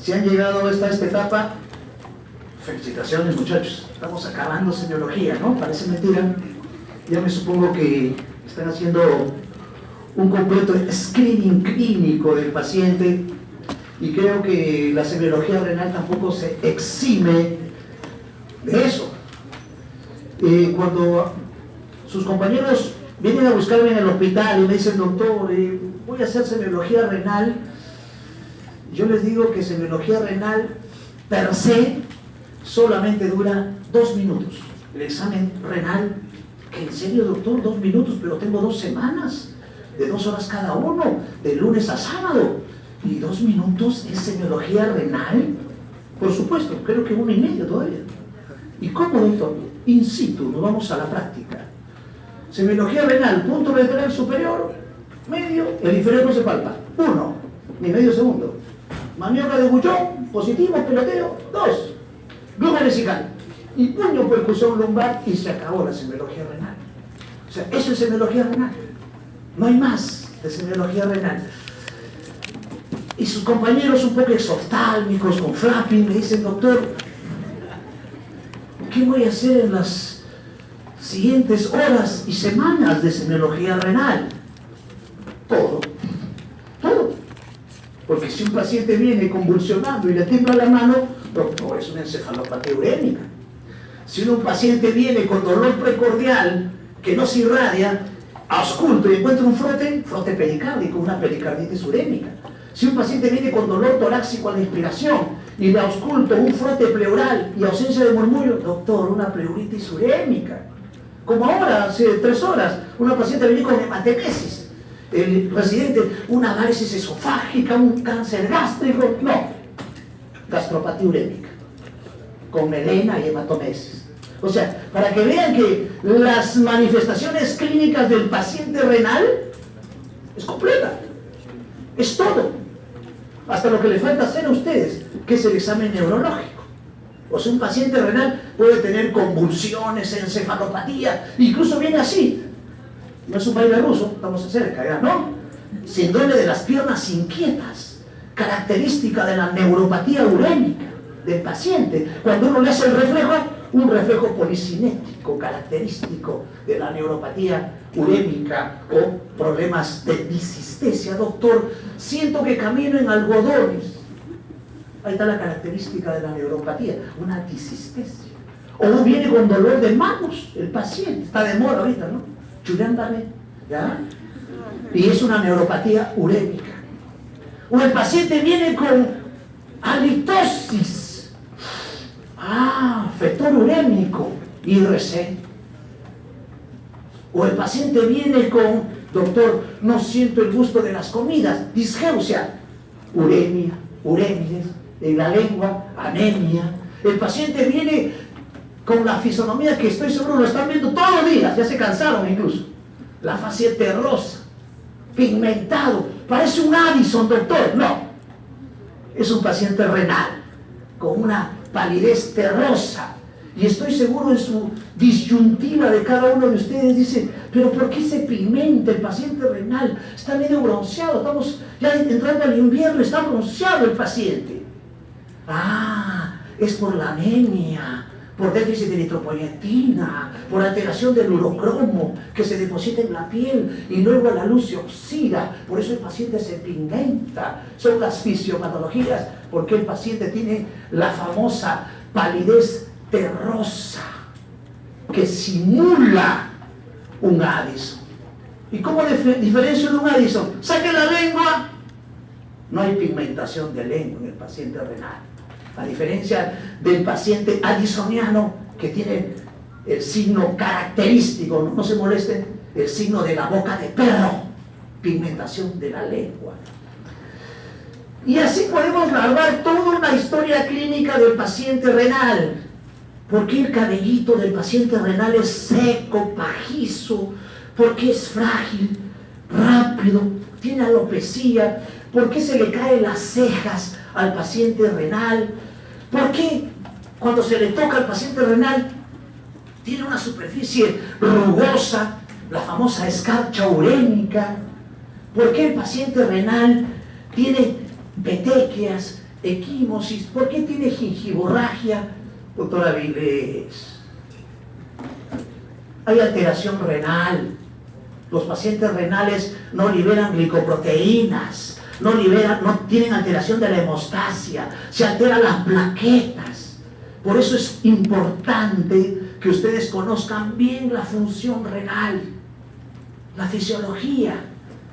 Si han llegado hasta esta etapa, felicitaciones muchachos, estamos acabando semiología, ¿no? Parece mentira. Ya me supongo que están haciendo un completo screening clínico del paciente y creo que la semiología renal tampoco se exime de eso. Cuando sus compañeros vienen a buscarme en el hospital y me dicen, doctor, voy a hacer semiología renal, yo les digo que semiología renal per se solamente dura 2 minutos. El examen renal, que en serio doctor, 2 minutos, pero tengo 2 semanas, de 2 horas cada uno, de lunes a sábado, y 2 minutos es semiología renal. Por supuesto, creo que 1 y medio todavía. ¿Y cómo, doctor? In situ, nos vamos a la práctica. Semiología renal, punto lateral superior, medio, el inferior no se palpa. 1, ni medio segundo. Maniobra de bullón, positivo, peloteo. 2, gluma vesical. Y puño, percusión lumbar, y se acabó la semiología renal. O sea, eso es semiología renal. No hay más de semiología renal. Y sus compañeros un poco exoftálmicos, con flapping, me dicen, doctor, ¿qué voy a hacer en las siguientes horas y semanas de semiología renal? Todo. Porque si un paciente viene convulsionando y le tiembla la mano, doctor, es una encefalopatía urémica. Si un paciente viene con dolor precordial que no se irradia, ausculto y encuentra un frote pericárdico, una pericarditis urémica. Si un paciente viene con dolor torácico a la inspiración y le ausculto un frote pleural y ausencia de murmullo, doctor, una pleuritis urémica. Como ahora, hace 3 horas, una paciente venía con hematemesis. El residente, una varices esofágica, un cáncer gástrico, no, gastropatía urémica, con melena y hematomesis. O sea, para que vean que las manifestaciones clínicas del paciente renal es completa, es todo, hasta lo que le falta hacer a ustedes, que es el examen neurológico. O sea, un paciente renal puede tener convulsiones, encefalopatía, incluso viene así. No es un baile ruso, estamos cerca ya, ¿no? Síndrome de las piernas inquietas, característica de la neuropatía urémica del paciente. Cuando uno le hace el reflejo, un reflejo policinético, característico de la neuropatía urémica o problemas de disistesia. Doctor, siento que camino en algodones. Ahí está la característica de la neuropatía, una disistesia. O viene con dolor de manos, el paciente, está de moda ahorita, ¿no? Chulándame, ¿ya? Y es una neuropatía urémica. O el paciente viene con halitosis, fetor urémico, IRC. O el paciente viene con, doctor, no siento el gusto de las comidas, disgeusia, uremia, uremias, en la lengua, anemia. El paciente viene con la fisonomía que estoy seguro lo están viendo todos los días, ya se cansaron incluso. La facie terrosa, pigmentado, parece un Addison, doctor. No, es un paciente renal, con una palidez terrosa. Y estoy seguro en su disyuntiva de cada uno de ustedes, dice, pero ¿por qué se pigmenta el paciente renal? Está medio bronceado, estamos ya entrando al invierno, está bronceado el paciente. Es por la anemia, por déficit de eritropoyetina, por alteración del urocromo que se deposita en la piel y luego a la luz se oxida, por eso el paciente se pigmenta. Son las fisiopatologías, porque el paciente tiene la famosa palidez terrosa que simula un Addison. ¿Y cómo diferencio de un Addison? Saque la lengua, no hay pigmentación de lengua en el paciente renal. A diferencia del paciente addisoniano que tiene el signo característico, no se molesten, el signo de la boca de perro, pigmentación de la lengua. Y así podemos grabar toda una historia clínica del paciente renal. ¿Por qué el cabellito del paciente renal es seco, pajizo? ¿Por qué es frágil, rápido, tiene alopecia? ¿Por qué se le caen las cejas al paciente renal? ¿Por qué cuando se le toca al paciente renal tiene una superficie rugosa, la famosa escarcha urémica? ¿Por qué el paciente renal tiene petequias, equimosis. ¿Por qué tiene gingivorragia, doctora Vilés? Hay alteración renal. Los pacientes renales no liberan glicoproteínas, no tienen alteración de la hemostasia, se alteran las plaquetas. Por eso es importante que ustedes conozcan bien la función renal, la fisiología,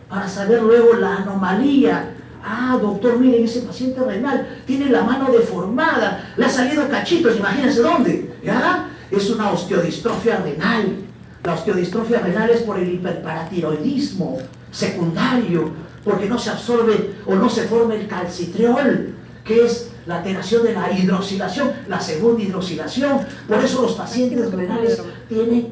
para saber luego la anomalía. Ah, doctor, miren, ese paciente renal tiene la mano deformada, le ha salido cachitos, imagínense dónde, ¿ya? Es una osteodistrofia renal. La osteodistrofia renal es por el hiperparatiroidismo secundario, porque no se absorbe o no se forma el calcitriol, que es la alteración de la hidroxilación, la segunda hidroxilación. Por eso los pacientes renales tienen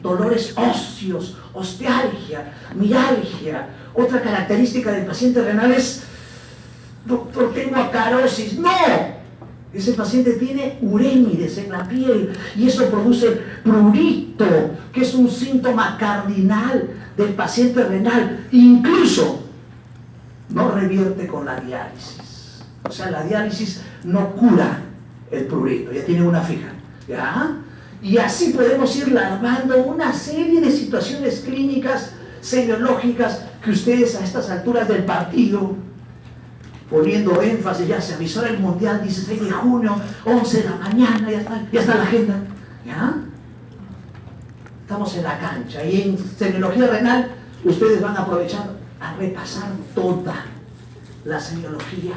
dolores óseos, ostealgia, mialgia. Otra característica del paciente renal es, doctor, tengo acarosis. ¡No! Ese paciente tiene urémides en la piel y eso produce prurito, que es un síntoma cardinal del paciente renal. Incluso no revierte con la diálisis. O sea, la diálisis no cura el prurito, ya tiene una fija. ¿Ya? Y así podemos ir larvando una serie de situaciones clínicas, semiológicas, que ustedes a estas alturas del partido, poniendo énfasis, ya se avisó el Mundial 16 de junio, 11 de la mañana, ya está la agenda, ¿ya? Estamos en la cancha y en semiología renal ustedes van a aprovechar a repasar toda la semiología.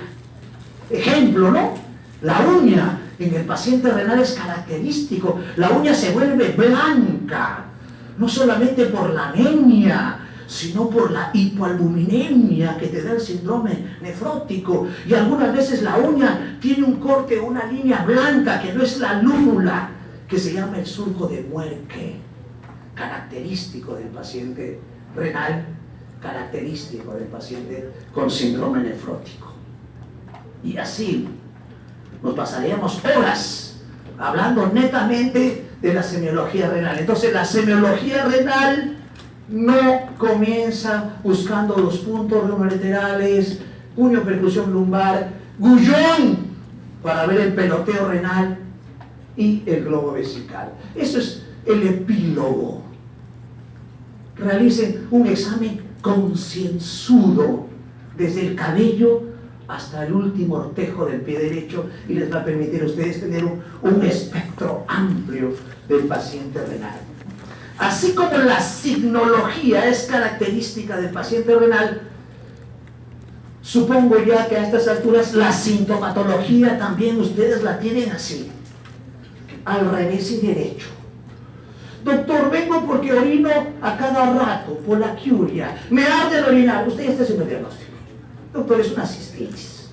Ejemplo, ¿no? La uña en el paciente renal es característico, la uña se vuelve blanca, no solamente por la anemia, sino por la hipoalbuminemia que te da el síndrome nefrótico. Y algunas veces la uña tiene un corte, una línea blanca que no es la lúnula, que se llama el surco de Muerque, característico del paciente renal, característico del paciente con síndrome nefrótico. Y así nos pasaríamos horas hablando netamente de la semiología renal. Entonces la semiología renal no comienza buscando los puntos lumbarolaterales, puño, percusión lumbar, gullón para ver el peloteo renal y el globo vesical. Eso es el epílogo. Realicen un examen concienzudo desde el cabello hasta el último ortejo del pie derecho y les va a permitir a ustedes tener un espectro amplio del paciente renal. Así como la signología es característica del paciente renal, supongo ya que a estas alturas la sintomatología también ustedes la tienen así, al revés y derecho. Doctor, vengo porque orino a cada rato, polaquiuria, me arde el orinar. Usted ya está haciendo el diagnóstico. Doctor, es una cistitis.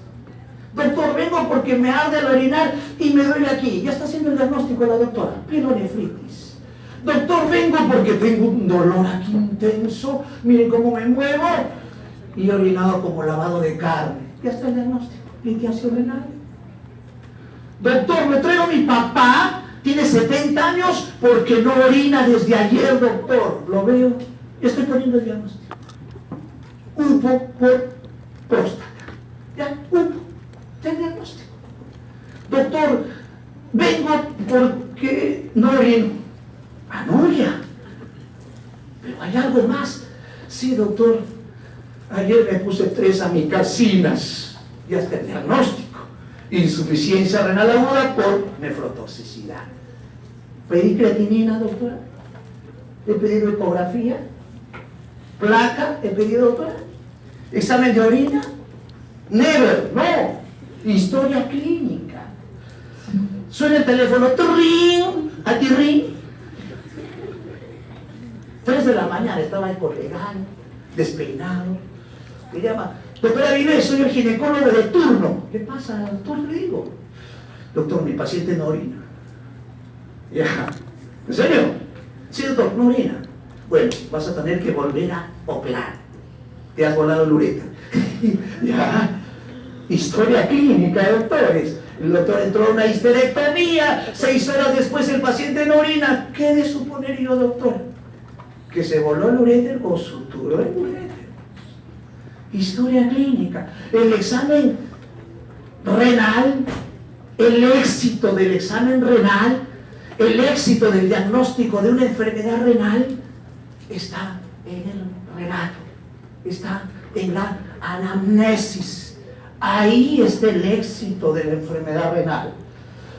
Doctor, vengo porque me arde el orinar y me duele aquí. Ya está haciendo el diagnóstico la doctora, pielonefritis. Doctor, vengo porque tengo un dolor aquí intenso, miren cómo me muevo, y he orinado como lavado de carne. Ya está el diagnóstico, litiasis renal. Doctor, me traigo a mi papá, tiene 70 años, porque no orina desde ayer, doctor. Lo veo, ya estoy poniendo el diagnóstico. Upo por próstata. Ya, upo, ya el diagnóstico. Doctor, vengo porque no orino. Anuria. Pero hay algo más. Sí, doctor, ayer me puse 3 amicasinas. Ya está el diagnóstico. Insuficiencia renal aguda por nefrotoxicidad. ¿Pedí creatinina, doctora? ¿He pedido ecografía? ¿Placa? ¿He pedido, doctora? ¿Examen de orina? Never, no. Historia clínica. Suena el teléfono, ¡trin! ¡Atirrín! 3 de la mañana estaba ahí por legal, despeinado. Me llama, doctora Vilés, soy el ginecólogo de turno. ¿Qué pasa, doctor? Le digo, doctor, mi paciente no orina. Ya, ¿en serio? Sí, doctor, no orina. Bueno, vas a tener que volver a operar. Te has volado el ureter. Ya, historia clínica, doctores. El doctor entró a una histerectomía, 6 horas después el paciente no orina. ¿Qué de suponer yo, doctor? Que se voló el uréter o suturó el uréter. Historia clínica. El examen renal, el éxito del examen renal, el éxito del diagnóstico de una enfermedad renal está en el relato, está en la anamnesis. Ahí está el éxito de la enfermedad renal.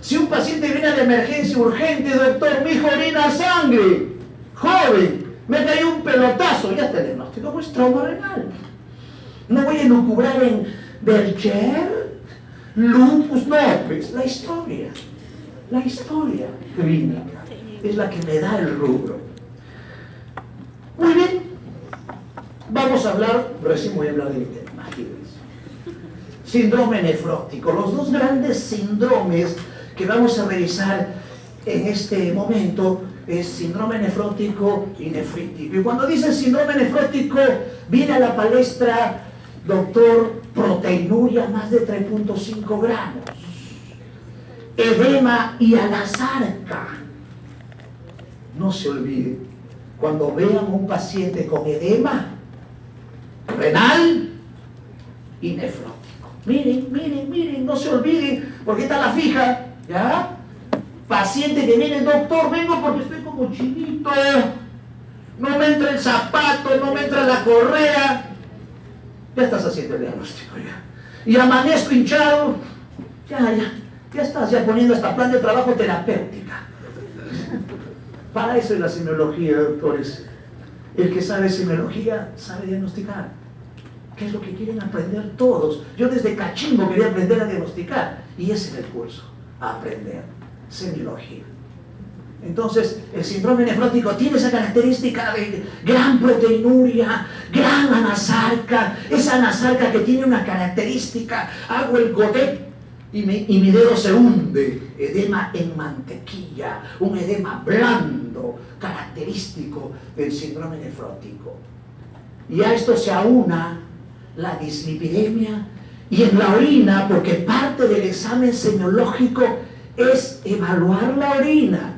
Si un paciente viene a la emergencia urgente, doctor, mi hijo orina sangre, joven, me cayó un pelotazo, ya está el diagnóstico, pues trauma renal. No voy a elucubrar en Berger, lupus, no, pues la historia clínica es la que me da el rubro. Muy bien, vamos a hablar, recién voy a hablar del tema, síndrome nefrótico. Los dos grandes síndromes que vamos a revisar en este momento es síndrome nefrótico y nefrítico. Y cuando dice síndrome nefrótico, viene a la palestra, doctor, proteinuria más de 3.5 gramos, edema y anasarca. No se olvide, cuando vean un paciente con edema renal y nefrótico, miren, no se olviden, porque está la fija, ¿ya? Paciente que viene, doctor, vengo porque estoy como chinito, no me entra el zapato, no me entra la correa. Ya estás haciendo el diagnóstico ya. Y amanezco hinchado, ya estás ya poniendo hasta plan de trabajo terapéutica. Para eso es la semiología, doctores. El que sabe semiología sabe diagnosticar. ¿Qué es lo que quieren aprender todos? Yo desde cachimbo quería aprender a diagnosticar. Y ese es el curso, a aprender semiología. Entonces, el síndrome nefrótico tiene esa característica de gran proteinuria, gran anasarca, esa anasarca que tiene una característica, hago el godet y mi dedo se hunde, edema en mantequilla, un edema blando, característico del síndrome nefrótico. Y a esto se aúna la dislipidemia y en la orina, porque parte del examen semiológico es evaluar la orina.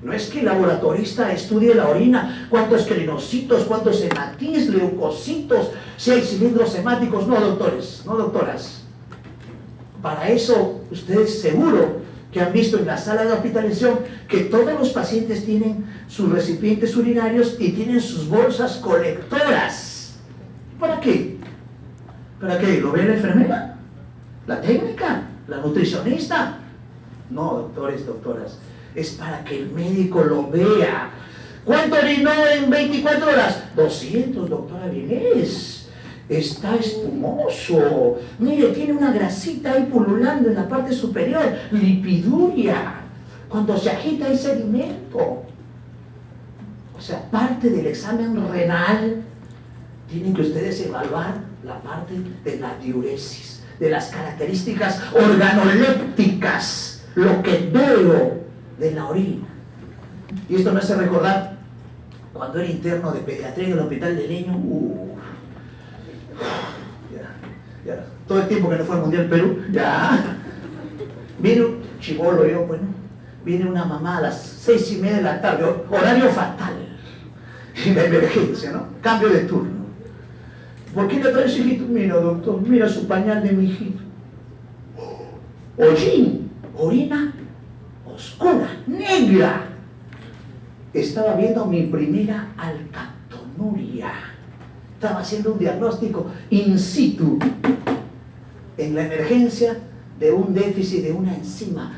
No es que el laboratorista estudie la orina, cuántos crinocitos, cuántos hematis, leucocitos, si hay cilindros hemáticos. No, doctores, no, doctoras. Para eso, ustedes seguro que han visto en la sala de hospitalización que todos los pacientes tienen sus recipientes urinarios y tienen sus bolsas colectoras. ¿Para qué? ¿Para qué? ¿Lo ve la enfermera? ¿La técnica? ¿La nutricionista? No, doctores, doctoras, es para que el médico lo vea. ¿Cuánto orinó en 24 horas? 200, doctora Vilés. Está espumoso. Mire, tiene una grasita ahí pululando en la parte superior. Lipiduria. Cuando se agita hay sedimento. O sea, parte del examen renal tienen que ustedes evaluar la parte de la diuresis, de las características organolépticas, lo que veo de la orina. Y esto me hace recordar cuando era interno de pediatría en el hospital de Leño. Todo el tiempo que no fue al Mundial Perú, viene un chibolo, viene una mamá a las 6:30 de la tarde, horario fatal, en la emergencia, ¿no? Cambio de turno. ¿Por qué le trae su hijito? Mira, doctor, mira su pañal de mi hijito. Hollín, orina oscura, negra. Estaba viendo mi primera alcaptonuria. Estaba haciendo un diagnóstico in situ en la emergencia de un déficit de una enzima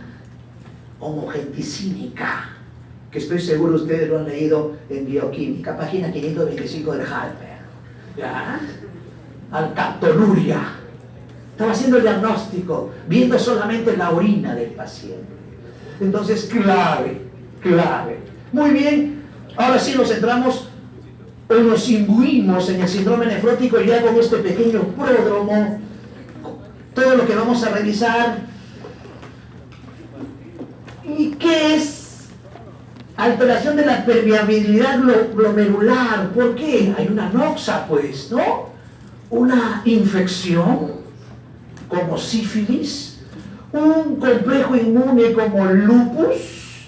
homogenticínica, que estoy seguro ustedes lo han leído en bioquímica, página 525 del Halper. ¿Ya? Alcaptonuria. Estaba haciendo el diagnóstico, viendo solamente la orina del paciente. Entonces, clave. Muy bien, ahora sí nos centramos o nos imbuimos en el síndrome nefrótico y ya con este pequeño pródromo, todo lo que vamos a revisar. ¿Y qué es alteración de la permeabilidad glomerular? ¿Por qué? Hay una noxa, pues, ¿no? Una infección como sífilis, un complejo inmune como lupus,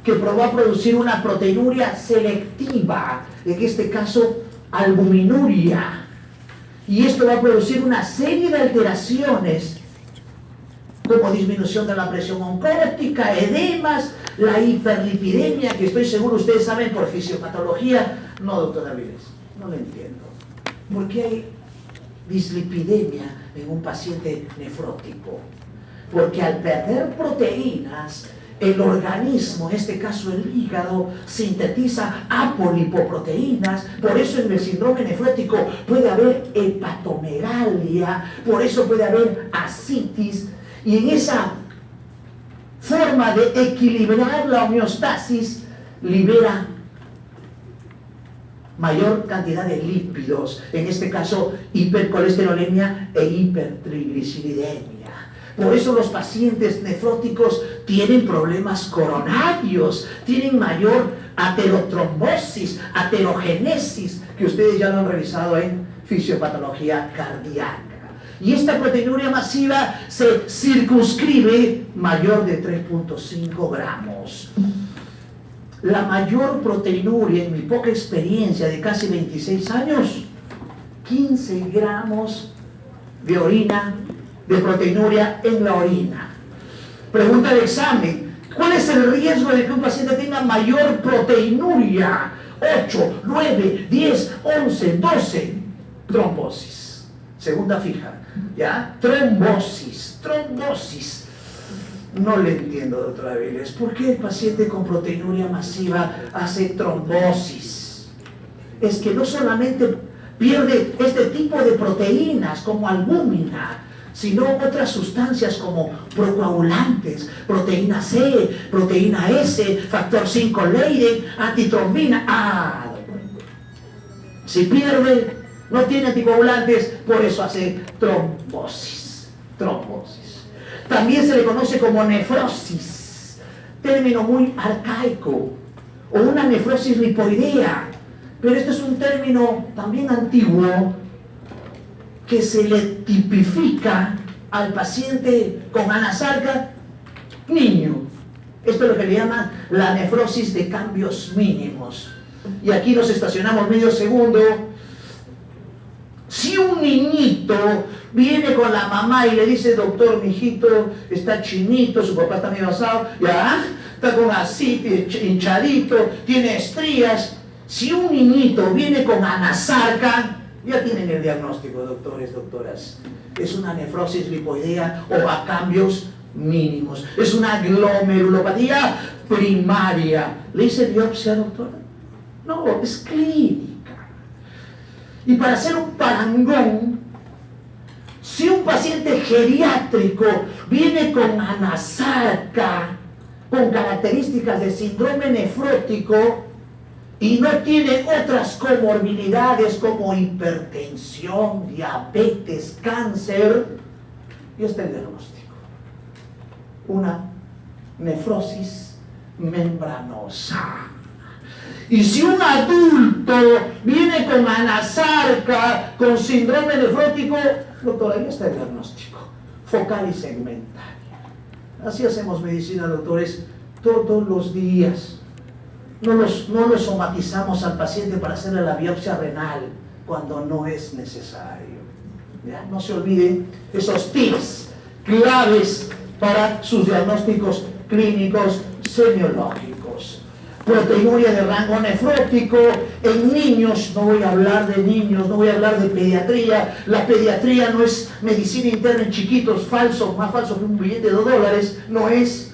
que va a producir una proteinuria selectiva, en este caso albuminuria, Y esto va a producir una serie de alteraciones, como disminución de la presión oncótica, edemas, la hiperlipidemia, que estoy seguro ustedes saben por fisiopatología. No, doctora Viles, no lo entiendo. ¿Por qué hay dislipidemia en un paciente nefrótico? Porque al perder proteínas, el organismo, en este caso el hígado, sintetiza apolipoproteínas. Por eso en el síndrome nefrótico puede haber hepatomegalia, por eso puede haber ascitis. Y en esa forma de equilibrar la homeostasis, libera mayor cantidad de lípidos, en este caso hipercolesterolemia e hipertrigliceridemia. Por eso los pacientes nefróticos tienen problemas coronarios, tienen mayor aterotrombosis, aterogénesis, que ustedes ya lo han revisado en fisiopatología cardíaca. Y esta proteinuria masiva se circunscribe mayor de 3.5 gramos. La mayor proteinuria, en mi poca experiencia de casi 26 años, 15 gramos de orina, de proteinuria en la orina. Pregunta de examen: ¿cuál es el riesgo de que un paciente tenga mayor proteinuria? 8, 9, 10, 11, 12. Trombosis. Segunda fija. ¿Ya? Trombosis. No le entiendo, doctora Viles. ¿Por qué el paciente con proteinuria masiva hace trombosis? Es que no solamente pierde este tipo de proteínas como albúmina, sino otras sustancias como procoagulantes, proteína C, proteína S, factor 5 Leiden, antitrombina. Si pierde, no tiene anticoagulantes, por eso hace trombosis. También se le conoce como nefrosis, término muy arcaico, o una nefrosis lipoidea, pero este es un término también antiguo que se le tipifica al paciente con anasarca niño. Esto es lo que le llaman la nefrosis de cambios mínimos. Y aquí nos estacionamos medio segundo. Si un niñito viene con la mamá y le dice: doctor, mi hijito está chinito, su papá está medio asado, ya, está con así, hinchadito, tiene estrías. Si un niñito viene con anasarca, ya tienen el diagnóstico, doctores, doctoras. Es una nefrosis lipoidea o a cambios mínimos. Es una glomerulopatía primaria. ¿Le hice biopsia, doctora? No, es clínica. Y para hacer un parangón, si un paciente geriátrico viene con anasarca, con características de síndrome nefrótico, y no tiene otras comorbilidades como hipertensión, diabetes, cáncer, y está el diagnóstico: una nefrosis membranosa. Y si un adulto viene con anasarca, con síndrome nefrótico, doctor, ahí está el diagnóstico: focal y segmentaria. Así hacemos medicina, doctores, todos los días. No lo somatizamos al paciente para hacerle la biopsia renal cuando no es necesario. ¿Ya? No se olviden esos tips claves para sus diagnósticos clínicos semiológicos. Proteinuria de rango nefrótico en niños. No voy a hablar de niños, no voy a hablar de pediatría. La pediatría no es medicina interna en chiquitos, falso, más falso que un billete de $2. No es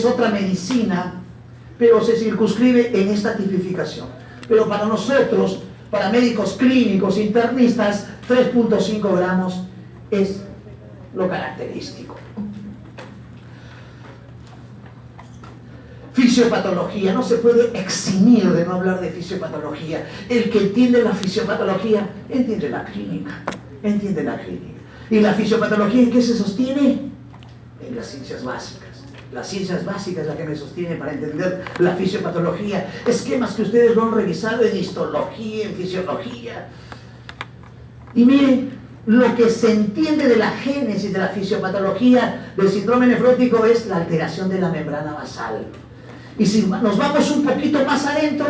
otra medicina, pero se circunscribe en esta tipificación. Pero para nosotros, para médicos clínicos, internistas, 3.5 gramos es lo característico. Fisiopatología, no se puede eximir de no hablar de fisiopatología. El que entiende la fisiopatología, entiende la clínica. ¿Y la fisiopatología en qué se sostiene? En las ciencias básicas. Las ciencias básicas es la que me sostiene para entender la fisiopatología. Esquemas que ustedes lo han revisado en histología, en fisiología. Y miren, lo que se entiende de la génesis de la fisiopatología del síndrome nefrótico es la alteración de la membrana basal. Y si nos vamos un poquito más adentro,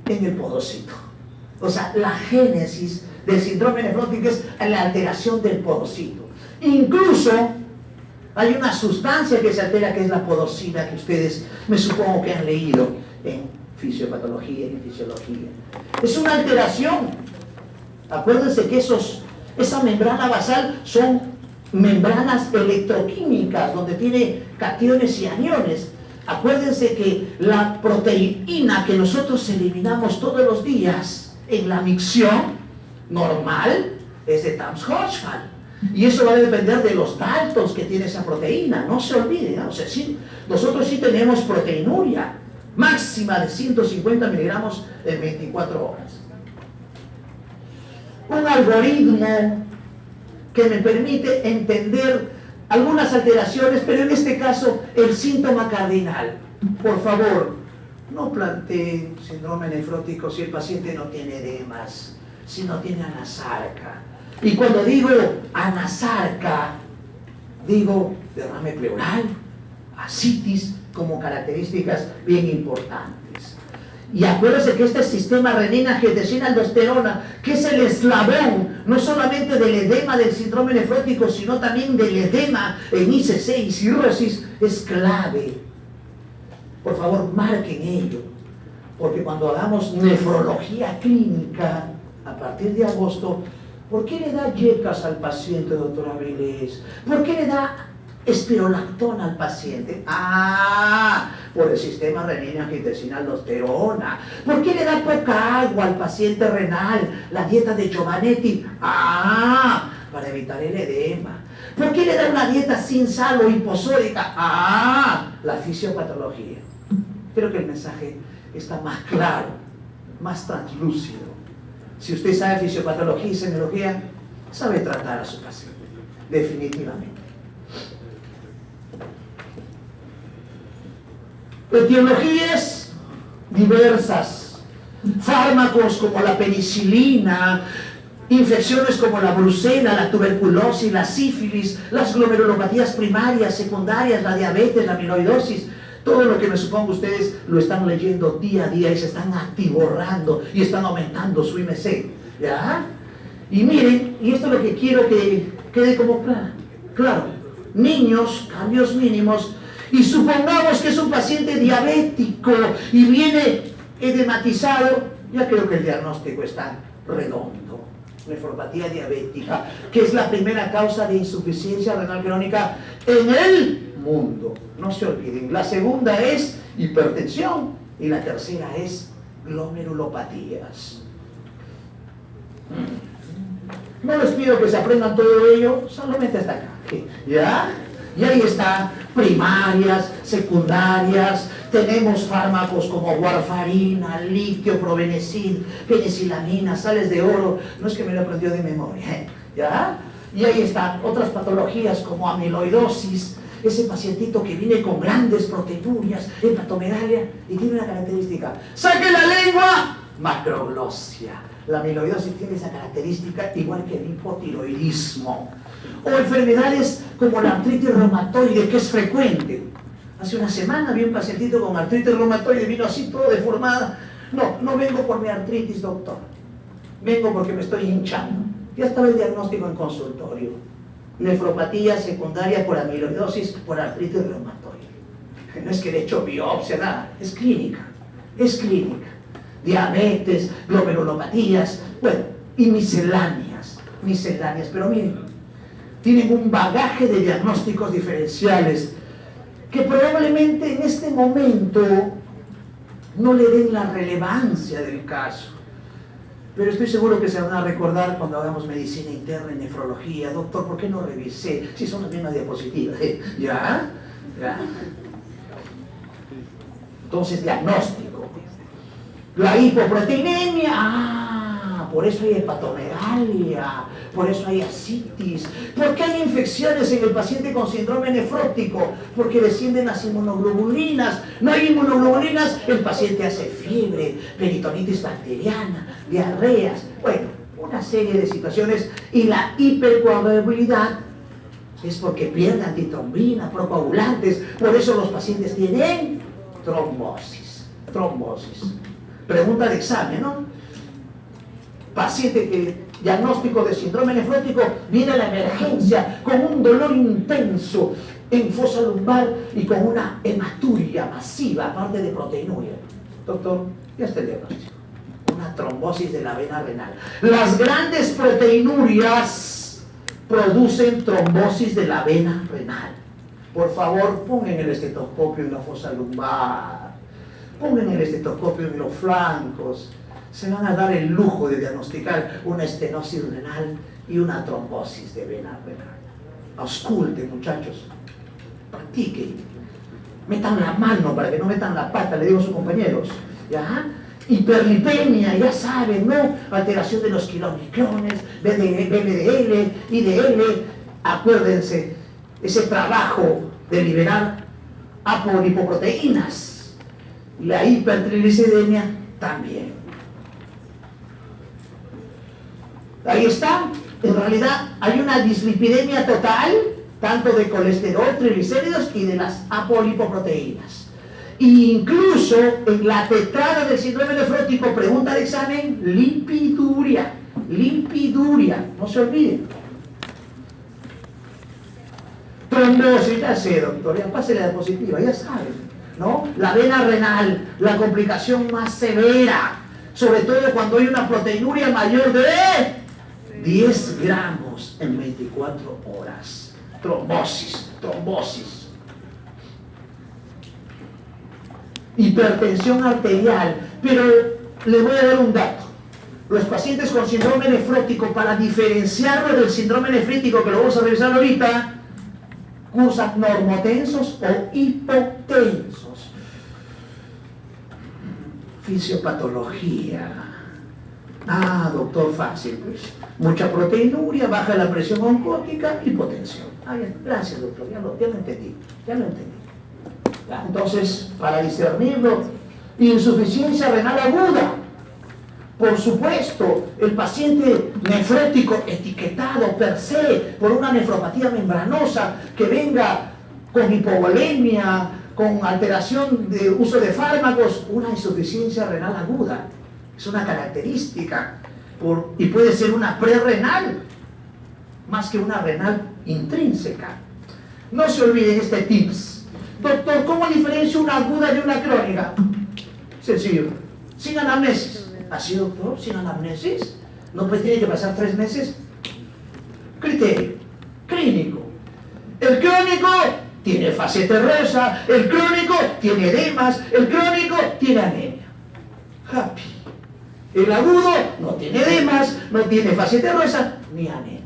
en el podocito. O sea, la génesis del síndrome nefrótico es la alteración del podocito. Incluso hay una sustancia que se altera, que es la podocina, que ustedes me supongo que han leído en fisiopatología y en fisiología. Es una alteración. Acuérdense que esa membrana basal son membranas electroquímicas donde tiene cationes y aniones. Acuérdense que la proteína que nosotros eliminamos todos los días en la micción normal es de Tams-Hochfeld. Y eso va a depender de los datos que tiene esa proteína, no se olviden, ¿no? O sea, nosotros sí tenemos proteinuria máxima de 150 miligramos en 24 horas. Un algoritmo que me permite entender algunas alteraciones, pero en este caso el síntoma cardinal. Por favor, no planteen síndrome nefrótico si el paciente no tiene edemas, si no tiene anasarca. Y cuando digo anasarca, digo derrame pleural, ascitis, como características bien importantes. Y acuérdense que este sistema renina, angiotensina, aldosterona, que es el eslabón no solamente del edema del síndrome nefrótico, sino también del edema en ICC y cirrosis, es clave. Por favor, marquen ello, porque cuando hagamos nefrología clínica a partir de agosto, ¿por qué le da yecas al paciente, doctor Avilés? ¿Por qué le da espirolactona al paciente? Por el sistema renina, angiotensina, aldosterona. ¿Por qué le da poca agua al paciente renal? La dieta de Giovanetti. Para evitar el edema. ¿Por qué le da una dieta sin sal o hiposódica? La fisiopatología. Creo que el mensaje está más claro, más translúcido. Si usted sabe fisiopatología y semiología, sabe tratar a su paciente, definitivamente. Etiologías diversas, fármacos como la penicilina, infecciones como la brucela, la tuberculosis, la sífilis, las glomerulopatías primarias, secundarias, la diabetes, la amiloidosis. Todo lo que me supongo ustedes lo están leyendo día a día y se están atiborrando y están aumentando su IMC, ¿ya? Y miren, y esto es lo que quiero que quede como claro, niños, cambios mínimos, y supongamos que es un paciente diabético y viene edematizado, ya creo que el diagnóstico está redondo. Nefropatía diabética, que es la primera causa de insuficiencia renal crónica en el mundo. No se olviden. La segunda es hipertensión y la tercera es glomerulopatías. No les pido que se aprendan todo ello, solamente hasta acá. ¿Ya? Y ahí está, primarias, secundarias, tenemos fármacos como warfarina, litio, probenecid, penicilamina, sales de oro, no es que me lo aprendió de memoria, ¿ya? Y ahí están otras patologías como amiloidosis, ese pacientito que viene con grandes proteinurias, hepatomegalia, y tiene una característica, ¡saque la lengua! Macroglosia. La amiloidosis tiene esa característica igual que el hipotiroidismo. O enfermedades como la artritis reumatoide, que es frecuente. Hace una semana vi un pacientito con artritis reumatoide, vino así todo deformada. No vengo por mi artritis, doctor. Vengo porque me estoy hinchando. Ya estaba el diagnóstico en consultorio. Nefropatía secundaria por amiloidosis, por artritis reumatoide. No es que le he hecho biopsia, nada. Es clínica. Es clínica. Diabetes, glomerulopatías, bueno, y misceláneas, pero miren, tienen un bagaje de diagnósticos diferenciales que probablemente en este momento no le den la relevancia del caso, pero estoy seguro que se van a recordar cuando hagamos medicina interna y nefrología. Doctor, ¿por qué no revisé? Si son las mismas diapositivas, ¿ya? Entonces, diagnóstico. La hipoproteinemia, por eso hay hepatomegalia, por eso hay ascitis. ¿Por qué hay infecciones en el paciente con síndrome nefrótico? Porque descienden las inmunoglobulinas. No hay inmunoglobulinas, el paciente hace fiebre, peritonitis bacteriana, diarreas, bueno, una serie de situaciones. Y la hipercoagulabilidad es porque pierde antitrombina, procoagulantes, por eso los pacientes tienen trombosis. Pregunta de examen, ¿no? Paciente que diagnóstico de síndrome nefrótico, viene a la emergencia con un dolor intenso en fosa lumbar y con una hematuria masiva, aparte de proteinuria. Doctor, ya está el diagnóstico. Una trombosis de la vena renal. Las grandes proteinurias producen trombosis de la vena renal. Por favor, pongan el estetoscopio en la fosa lumbar, pongan el estetoscopio en los flancos. Se van a dar el lujo de diagnosticar una estenosis renal y una trombosis de vena renal. Ausculten, muchachos, practiquen, metan la mano para que no metan la pata, le digo a sus compañeros, ¿ya? Hiperlipemia, ya saben, ¿no? Alteración de los kilomicrones, BLDL, IDL, acuérdense, ese trabajo de liberar apolipoproteínas, la hipertrigliceridemia también. Ahí está, en realidad hay una dislipidemia total, tanto de colesterol, triglicéridos y de las apolipoproteínas. Incluso en la tetrada del síndrome nefrótico, pregunta de examen, lipiduria, no se olviden. Trombosis, ya sé, doctor, ya pase la diapositiva, ya saben, ¿no? La vena renal, la complicación más severa, sobre todo cuando hay una proteinuria mayor de 10 gramos en 24 horas. Trombosis. Hipertensión arterial, pero le voy a dar un dato. Los pacientes con síndrome nefrótico, para diferenciarlo del síndrome nefrítico, que lo vamos a revisar ahorita, cursan normotensos o hipotensos. Fisiopatología. Ah, doctor, fácil, pues. Mucha proteinuria, baja la presión oncótica, hipotensión. Ah, bien, gracias, doctor, ya lo entendí. ¿Ya? Entonces, para discernirlo, insuficiencia renal aguda. Por supuesto, el paciente nefrótico etiquetado per se por una nefropatía membranosa que venga con hipovolemia, con alteración de uso de fármacos, una insuficiencia renal aguda. Es una característica y puede ser una prerrenal más que una renal intrínseca. No se olviden este tips. Doctor, ¿cómo diferencio una aguda de una crónica? Sencillo, sin anamnesis. ¿Así, doctor? ¿Sin anamnesis? ¿No pues tiene que pasar 3 meses? Criterio clínico. El crónico tiene fase terrosa, el crónico tiene edemas, el crónico tiene anemia. Happy. El agudo no tiene edemas, no tiene fase terrosa ni anemia.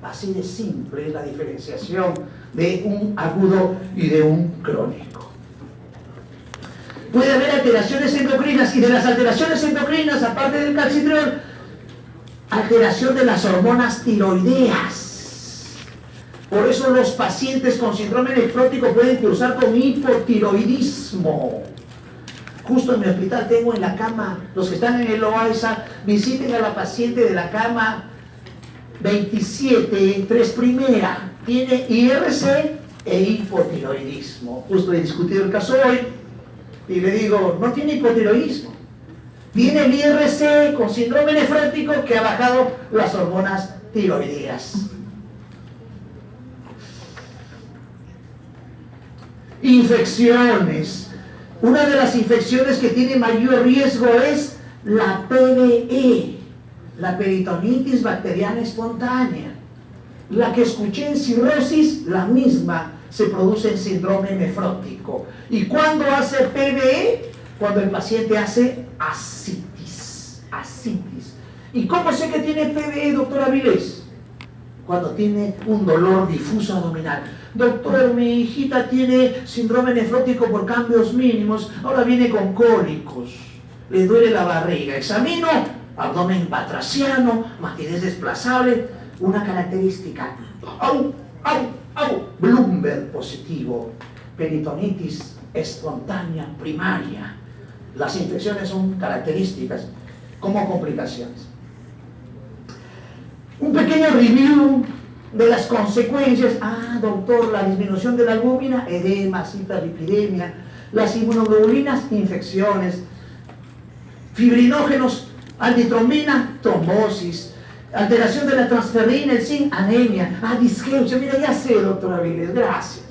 Así de simple es la diferenciación de un agudo y de un crónico. Puede haber alteraciones endocrinas, y de las alteraciones endocrinas, aparte del calcitriol, alteración de las hormonas tiroideas. Por eso los pacientes con síndrome nefrótico pueden cursar con hipotiroidismo. Justo en mi hospital tengo en la cama, los que están en el OAISA, visiten a la paciente de la cama 27, 3 primera, tiene IRC e hipotiroidismo. Justo he discutido el caso hoy y le digo, no tiene hipotiroidismo, tiene el IRC con síndrome nefrótico que ha bajado las hormonas tiroideas. Infecciones. Una de las infecciones que tiene mayor riesgo es la PBE, la peritonitis bacteriana espontánea. La que escuché en cirrosis, la misma se produce en síndrome nefrótico. ¿Y cuándo hace PBE? Cuando el paciente hace ascitis. ¿Y cómo sé que tiene PBE, doctora Vilés? Cuando tiene un dolor difuso abdominal. Doctor, mi hijita tiene síndrome nefrótico por cambios mínimos, ahora viene con cólicos, le duele la barriga. Examino, abdomen batraciano, matidez desplazable, una característica, Bloomberg positivo, peritonitis espontánea primaria. Las infecciones son características como complicaciones. Un pequeño review de las consecuencias. Ah, doctor, la disminución de la albúmina, edemas, hiperlipidemia, las inmunoglobulinas, infecciones, fibrinógenos, antitrombina, trombosis, Alteración de la transferrina, el zinc, anemia, disgeusia. Mira, ya sé, doctora Viles, gracias.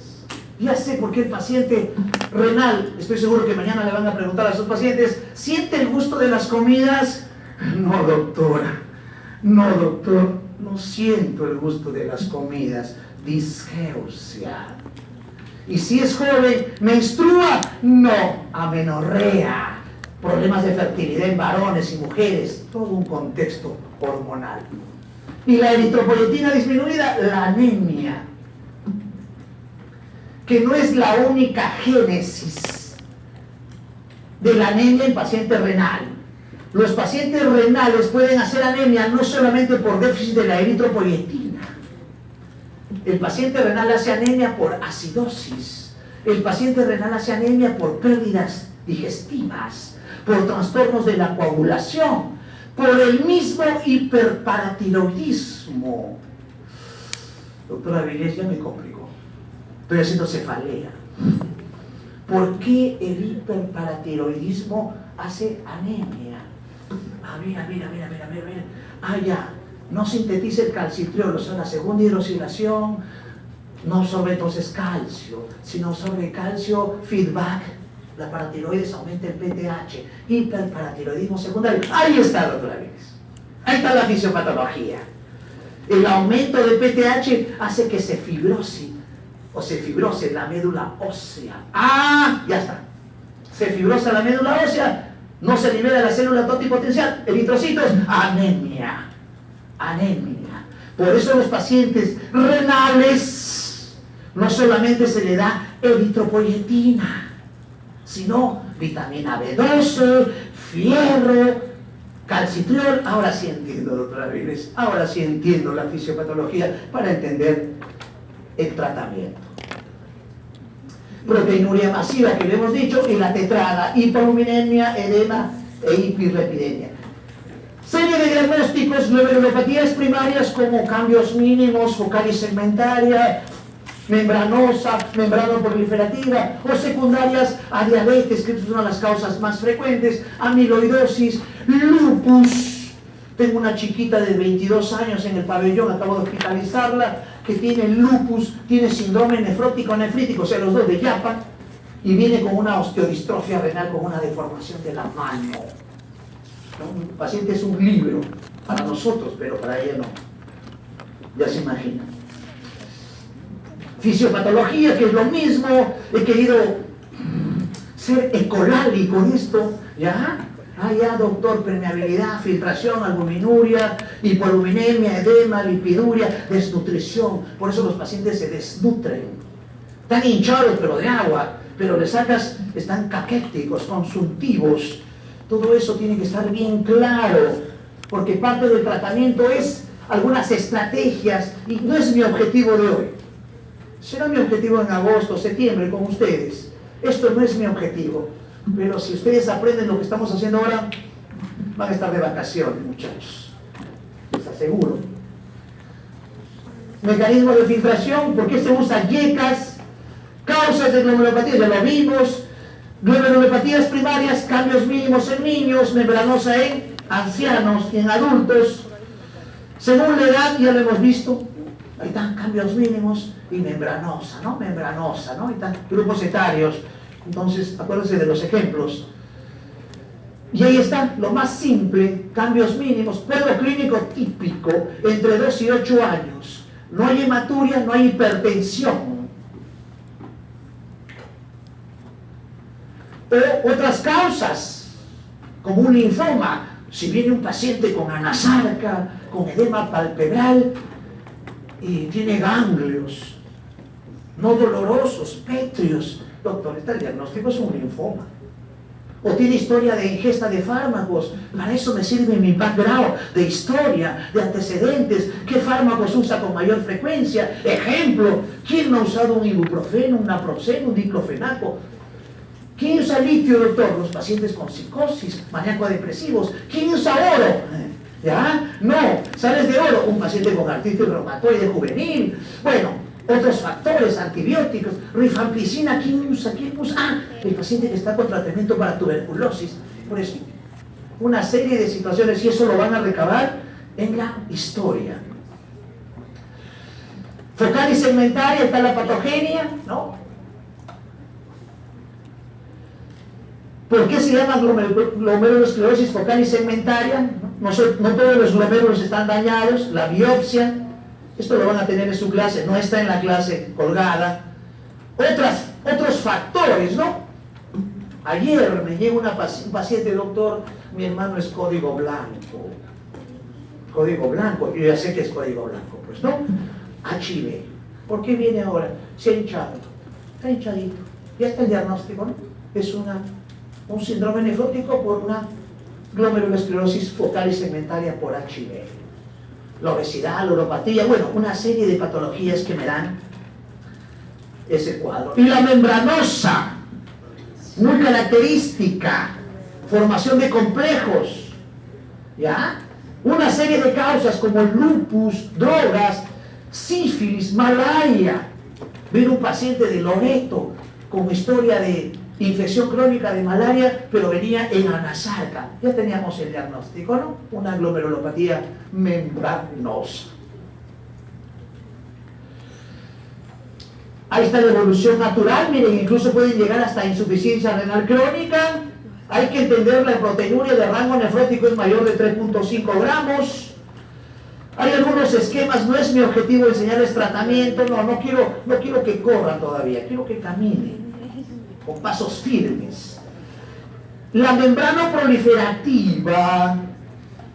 Ya sé por qué el paciente renal, estoy seguro que mañana le van a preguntar a sus pacientes, ¿siente el gusto de las comidas? No, doctora. No, doctor, no siento el gusto de las comidas. Disgeusia. Y si es joven, ¿menstrua? No, amenorrea. Problemas de fertilidad en varones y mujeres, todo un contexto hormonal. Y la eritropoyetina disminuida, la anemia, que no es la única génesis de la anemia en paciente renal. Los pacientes renales pueden hacer anemia no solamente por déficit de la eritropoyetina. El paciente renal hace anemia por acidosis. El paciente renal hace anemia por pérdidas digestivas, por trastornos de la coagulación, por el mismo hiperparatiroidismo. Doctora Vilés, ya me complicó. Estoy haciendo cefalea. ¿Por qué el hiperparatiroidismo hace anemia? Mira. Ya. No sintetiza el calcitriol, o sea, la segunda hidroxilación no absorbe entonces calcio. Si no absorbe calcio, feedback, la paratiroides aumenta el PTH, hiperparatiroidismo secundario. Ahí está, doctora Vilés. Ahí está la fisiopatología. El aumento de PTH hace que se fibrose la médula ósea. Ya está. Se fibrosa la médula ósea, no se libera la célula totipotencial, eritrocitos, anemia. Por eso a los pacientes renales no solamente se le da eritropoyetina, sino vitamina B12, fierro, calcitriol. Ahora sí entiendo, doctora Vilés, ahora sí entiendo la fisiopatología para entender el tratamiento. Proteinuria masiva, que le hemos dicho, y la tetrada, hipoaluminemia, edema e hiperlipidemia. Serie de diagnósticos: glomerulopatías primarias como cambios mínimos, focal y segmentaria, membranosa, membranoproliferativa, o secundarias a diabetes, que es una de las causas más frecuentes, amiloidosis, lupus. Tengo una chiquita de 22 años en el pabellón, acabo de hospitalizarla, que tiene lupus, tiene síndrome nefrótico-nefrítico, o sea, los dos de Yapa, y viene con una osteodistrofia renal, con una deformación de la mano. El paciente es un libro para nosotros, pero para ella no. Ya se imagina. Fisiopatología, que es lo mismo. He querido ser ecolali con esto. ¿Ya? Ya, doctor, permeabilidad, filtración, albuminuria, hipoaluminemia, edema, lipiduria, desnutrición. Por eso los pacientes se desnutren. Están hinchados, pero de agua. Pero le sacas, están caquéticos, consuntivos. Todo eso tiene que estar bien claro, porque parte del tratamiento es algunas estrategias, y no es mi objetivo de hoy. Será mi objetivo en agosto, septiembre con ustedes. Esto no es mi objetivo, pero si ustedes aprenden lo que estamos haciendo ahora, van a estar de vacaciones, muchachos. Les aseguro. Mecanismo de filtración: ¿por qué se usa YECAS? Causas de glomerulopatía, ya lo vimos. Glomerulopatías primarias, cambios mínimos en niños, membranosa en ancianos y en adultos. Según la edad, ya lo hemos visto, ahí están cambios mínimos y membranosa, ¿no? Ahí están grupos etarios. Entonces, acuérdense de los ejemplos. Y ahí está, lo más simple, cambios mínimos, cuadro clínico típico, entre 2 y 8 años. No hay hematuria, no hay hipertensión. O otras causas, como un linfoma. Si viene un paciente con anasarca, con edema palpebral, y tiene ganglios no dolorosos, pétreos, doctor, el diagnóstico es un linfoma. O tiene historia de ingesta de fármacos. Para eso me sirve mi background de historia, de antecedentes. ¿Qué fármacos usa con mayor frecuencia? Ejemplo, ¿quién no ha usado un ibuprofeno, un naproxeno, un diclofenaco? ¿Quién usa litio, doctor? Los pacientes con psicosis, maníaco-depresivos. ¿Quién usa oro? ¿Ya? No, sales de oro, un paciente con artritis reumatoide juvenil. Bueno, otros factores, antibióticos, rifampicina. ¿Quién usa? El paciente que está con tratamiento para tuberculosis. Por eso, una serie de situaciones, y eso lo van a recabar en la historia. Focal y segmentaria, está la patogenia, ¿no? ¿Por qué se llama glomerulosclerosis focal y segmentaria? No todos los glomérulos están dañados. La biopsia, esto lo van a tener en su clase, no está en la clase colgada. Otros factores, ¿no? Ayer me llega un paciente, doctor, mi hermano es código blanco. Código blanco, yo ya sé que es código blanco, pues, ¿no? HIV. ¿Por qué viene ahora? Se ha hinchado, está hinchadito. Ya está el diagnóstico, ¿no? Es un síndrome nefrótico por una glomerulosclerosis focal y segmentaria por HIV. La obesidad, la uropatía, bueno, una serie de patologías que me dan ese cuadro. Y la membranosa, muy característica, formación de complejos, ¿ya? Una serie de causas como lupus, drogas, sífilis, malaria. Ven un paciente de Loreto con historia de infección crónica de malaria, pero venía en anasarca. Ya teníamos el diagnóstico, ¿no? Una glomerulopatía membranosa. Ahí está la evolución natural, miren, incluso pueden llegar hasta insuficiencia renal crónica. Hay que entender la proteinuria de rango nefrótico es mayor de 3.5 gramos. Hay algunos esquemas, no es mi objetivo enseñarles tratamiento, no quiero que corran todavía, quiero que caminen con pasos firmes. La membrana proliferativa,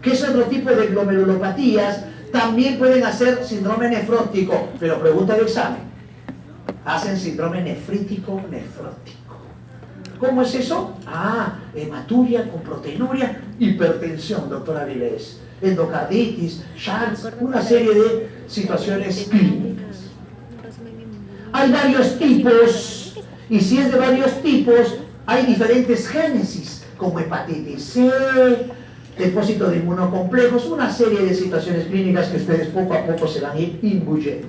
que es otro tipo de glomerulopatías, también pueden hacer síndrome nefrótico, pero pregunta de examen. Hacen síndrome nefrítico. ¿Cómo es eso? Hematuria con proteinuria, hipertensión, doctora Vilés, endocarditis, Shanks, una serie de situaciones clínicas. Hay varios tipos, y si es de varios tipos, hay diferentes génesis, como hepatitis C, depósito de inmunocomplejos, una serie de situaciones clínicas que ustedes poco a poco se van a ir imbuyendo.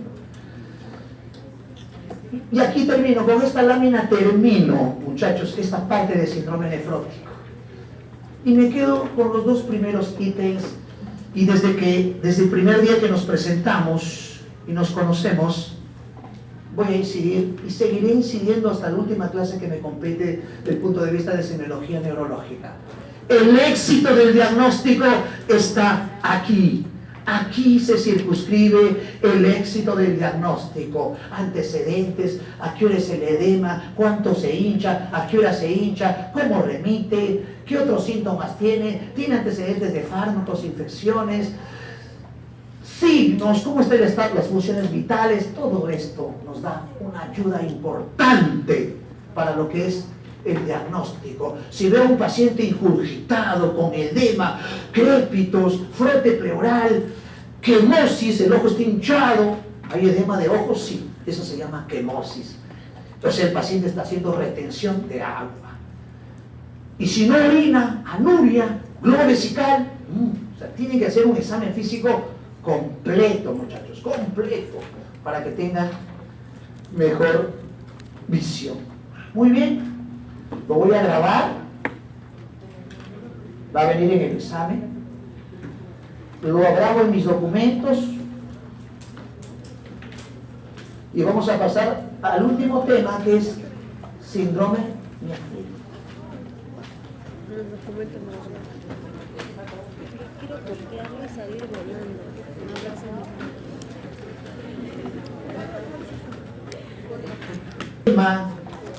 Y aquí termino, con esta lámina termino, muchachos, esta parte de síndrome nefrótico. Y me quedo con los dos primeros ítems, y desde el primer día que nos presentamos y nos conocemos, voy a incidir y seguiré incidiendo hasta la última clase que me compete desde el punto de vista de semiología neurológica. El éxito del diagnóstico está aquí. Aquí se circunscribe el éxito del diagnóstico. Antecedentes, a qué hora es el edema, cuánto se hincha, a qué hora se hincha, cómo remite, qué otros síntomas tiene antecedentes de fármacos, infecciones, signos, cómo está el estado, las funciones vitales. Todo esto nos da una ayuda importante para lo que es el diagnóstico. Si veo a un paciente ingurgitado con edema, crépitos, frote pleural, quemosis, el ojo está hinchado, hay edema de ojos, sí, eso se llama quemosis. Entonces el paciente está haciendo retención de agua. Y si no orina, anuria, globo vesical, o sea, tienen que hacer un examen físico completo, muchachos, completo, para que tengan mejor visión. Muy bien. Lo voy a grabar, va a venir en el examen, lo grabo en mis documentos y vamos a pasar al último tema, que es síndrome nefrítico. Quiero copiarlo y salir volando.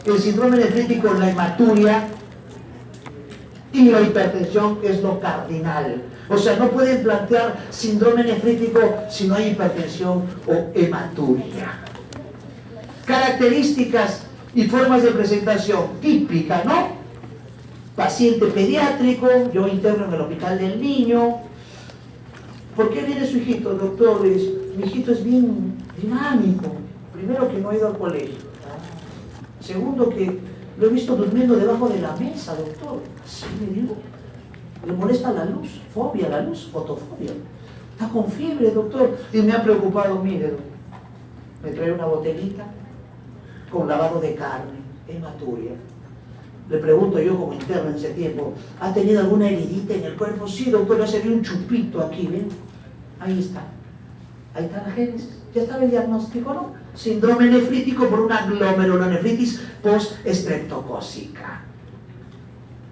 El síndrome nefrítico, la hematuria y la hipertensión es lo cardinal. O sea, no pueden plantear síndrome nefrítico si no hay hipertensión o hematuria. Características y formas de presentación típica, ¿no? Paciente pediátrico, yo interno en el hospital del niño. ¿Por qué viene su hijito, doctor? Mi hijito es bien dinámico. Primero, que no ha ido al colegio. Segundo, que lo he visto durmiendo debajo de la mesa, doctor. Así me digo. Le molesta la luz, fobia a la luz, fotofobia. Está con fiebre, doctor. Y me ha preocupado, mire, doctor. Me trae una botellita con lavado de carne, hematuria. Le pregunto yo como interno en ese tiempo, ¿ha tenido alguna heridita en el cuerpo? Sí, doctor, ya se vio un chupito aquí, ¿ven? Ahí está. Ahí está la génesis. Ya estaba el diagnóstico, ¿no? Síndrome nefrítico por una glomerulonefritis post-estreptocócica.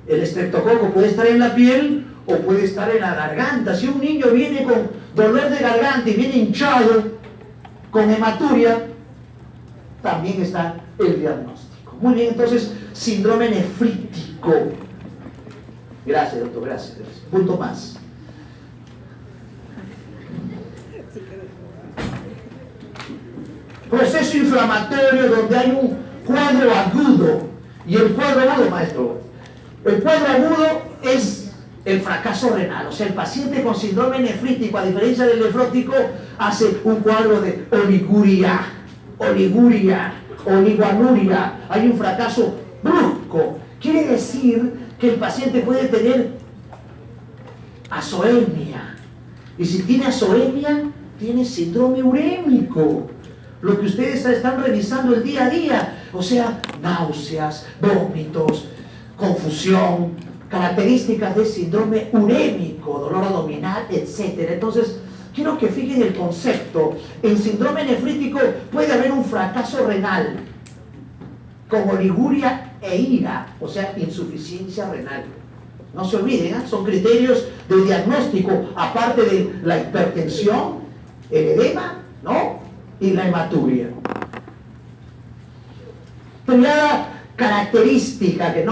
El estreptococo puede estar en la piel o puede estar en la garganta. Si un niño viene con dolor de garganta y viene hinchado, con hematuria, también está el diagnóstico. Muy bien, entonces, síndrome nefrítico. Gracias, doctor, gracias. Punto más. Proceso inflamatorio donde hay un cuadro agudo. Y el cuadro agudo, maestro, el cuadro agudo es el fracaso renal. O sea, el paciente con síndrome nefrítico, a diferencia del nefrótico, hace un cuadro de oliguria, oliguanuria. Hay un fracaso brusco. Quiere decir que el paciente puede tener azoemia. Y si tiene azoemia, tiene síndrome urémico. Lo que ustedes están revisando el día a día. O sea, náuseas, vómitos, confusión, características de síndrome urémico, dolor abdominal, etc. Entonces, quiero que fijen el concepto. En síndrome nefrítico puede haber un fracaso renal con oliguria e ira, o sea, insuficiencia renal. No se olviden, ¿eh? Son criterios de diagnóstico, aparte de la hipertensión, el edema, ¿no? Y la hematuria. Primera característica que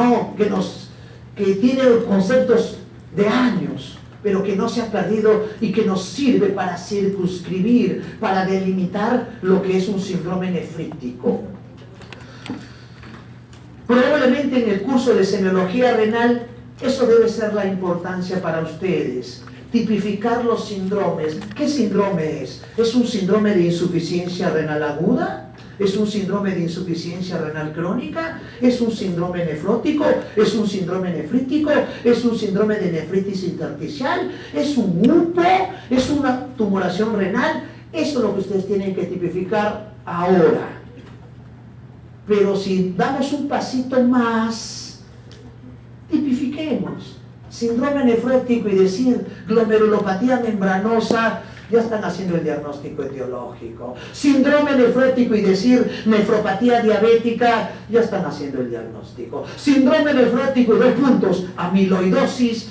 tiene conceptos de años, pero que no se ha perdido y que nos sirve para circunscribir, para delimitar lo que es un síndrome nefrítico. Probablemente en el curso de semiología renal, eso debe ser la importancia para ustedes. Tipificar los síndromes. ¿Qué síndrome es? ¿Es un síndrome de insuficiencia renal aguda? ¿Es un síndrome de insuficiencia renal crónica? ¿Es un síndrome nefrótico? ¿Es un síndrome nefrítico? ¿Es un síndrome de nefritis intersticial? ¿Es un UPO? ¿Es una tumoración renal? Eso es lo que ustedes tienen que tipificar ahora. Pero si damos un pasito más, tipifiquemos. Síndrome nefrótico y decir glomerulopatía membranosa, ya están haciendo el diagnóstico etiológico. Síndrome nefrótico y decir nefropatía diabética, ya están haciendo el diagnóstico. Síndrome nefrótico y 2 puntos, amiloidosis,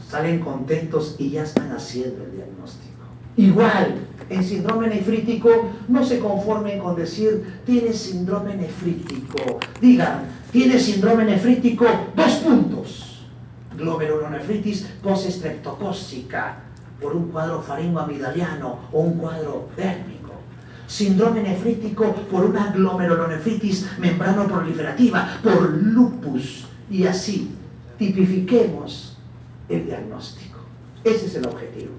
salen contentos y ya están haciendo el diagnóstico. Igual, en síndrome nefrítico, no se conformen con decir tiene síndrome nefrítico. Digan, tiene síndrome nefrítico, 2 puntos. Glomerulonefritis postestreptocócica por un cuadro faringoamigdaliano o un cuadro dérmico. Síndrome nefrítico por una glomerulonefritis membranoproliferativa, por lupus. Y así, tipifiquemos el diagnóstico. Ese es el objetivo.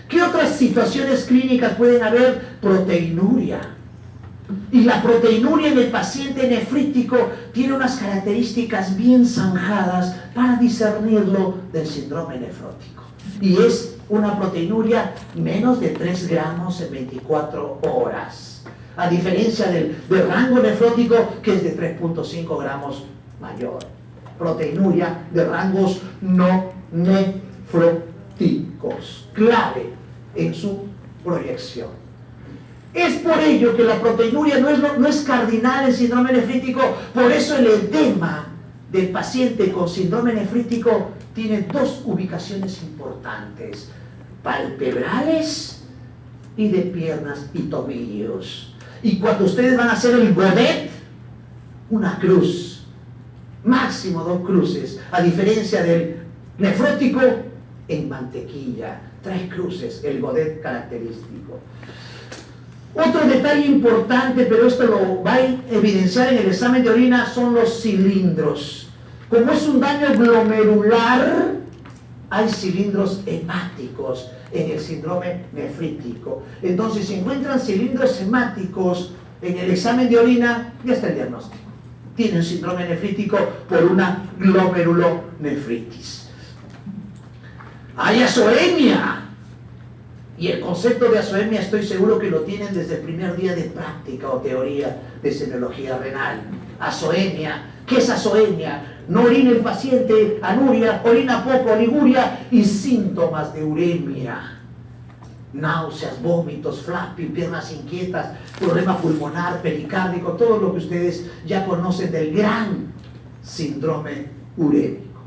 ¿Qué otras situaciones clínicas pueden haber? Proteinuria. Y la proteinuria en el paciente nefrítico tiene unas características bien zanjadas para discernirlo del síndrome nefrótico. Y es una proteinuria menos de 3 gramos en 24 horas. A diferencia del rango nefrótico, que es de 3.5 gramos mayor. Proteinuria de rangos no nefróticos. Clave en su proyección. Es por ello que la proteinuria no es cardinal en síndrome nefrítico. Por eso el edema del paciente con síndrome nefrítico tiene 2 ubicaciones importantes: palpebrales y de piernas y tobillos. Y cuando ustedes van a hacer el godet, una cruz, máximo 2 cruces, a diferencia del nefrótico en mantequilla, 3 cruces, el godet característico. Otro detalle importante, pero esto lo va a evidenciar en el examen de orina, son los cilindros. Como es un daño glomerular, hay cilindros hepáticos en el síndrome nefrítico. Entonces, si encuentran cilindros hemáticos en el examen de orina, ya está el diagnóstico. Tienen síndrome nefrítico por una glomerulonefritis. Hay azoemia. Y el concepto de azoemia estoy seguro que lo tienen desde el primer día de práctica o teoría de semiología renal. Azoemia ¿Qué es azoemia? No orina el paciente, anuria, orina poco, oliguria y síntomas de uremia. Náuseas, vómitos, flapping, piernas inquietas, problema pulmonar, pericárdico, todo lo que ustedes ya conocen del gran síndrome urémico.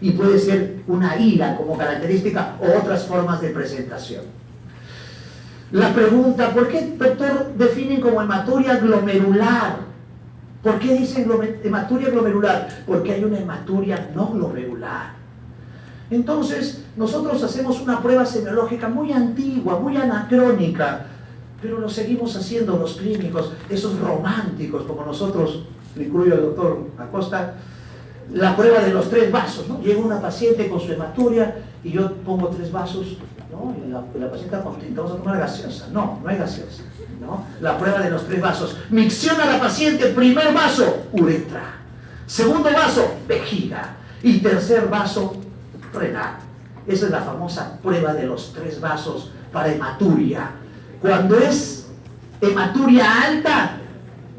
Y puede ser una ira como característica o otras formas de presentación. La pregunta, ¿por qué, doctor, definen como hematuria glomerular? ¿Por qué dicen hematuria glomerular? Porque hay una hematuria no glomerular. Entonces, nosotros hacemos una prueba semiológica muy antigua, muy anacrónica, pero lo seguimos haciendo los clínicos, esos románticos, como nosotros, le incluyo al doctor Acosta, la prueba de los 3 vasos, ¿no? Llega una paciente con su hematuria y yo pongo 3 vasos, ¿no? Y la paciente contenta, vamos a tomar gaseosa. No, no hay gaseosa, ¿no? La prueba de los 3 vasos. Micciona la paciente, primer vaso, uretra. Segundo vaso, vejiga. Y tercer vaso, renal. Esa es la famosa prueba de los 3 vasos para hematuria. Cuando es hematuria alta,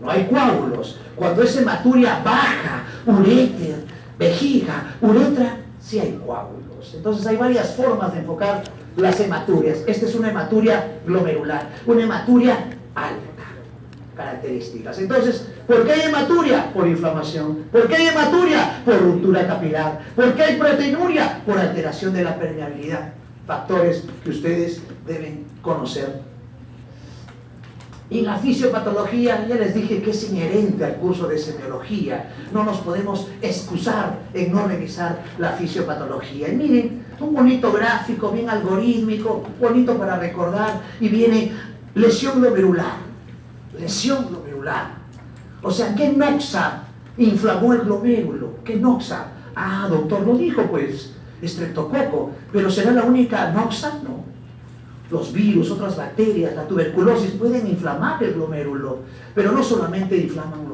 no hay coágulos. Cuando es hematuria baja, uréter, vejiga, uretra, sí hay coágulos. Entonces hay varias formas de enfocar las hematurias. Esta es una hematuria glomerular, una hematuria alta. Características. Entonces, ¿por qué hay hematuria? Por inflamación. ¿Por qué hay hematuria? Por ruptura capilar. ¿Por qué hay proteinuria? Por alteración de la permeabilidad. Factores que ustedes deben conocer. Y la fisiopatología, ya les dije que es inherente al curso de semiología. No nos podemos excusar en no revisar la fisiopatología. Y miren, un bonito gráfico, bien algorítmico, bonito para recordar, y viene lesión glomerular. Lesión glomerular. O sea, ¿qué noxa inflamó el glomérulo? ¿Qué noxa? Ah, doctor, lo dijo, pues, estreptococo. ¿Pero será la única noxa? No. Los virus, otras bacterias, la tuberculosis pueden inflamar el glomérulo, pero no solamente inflaman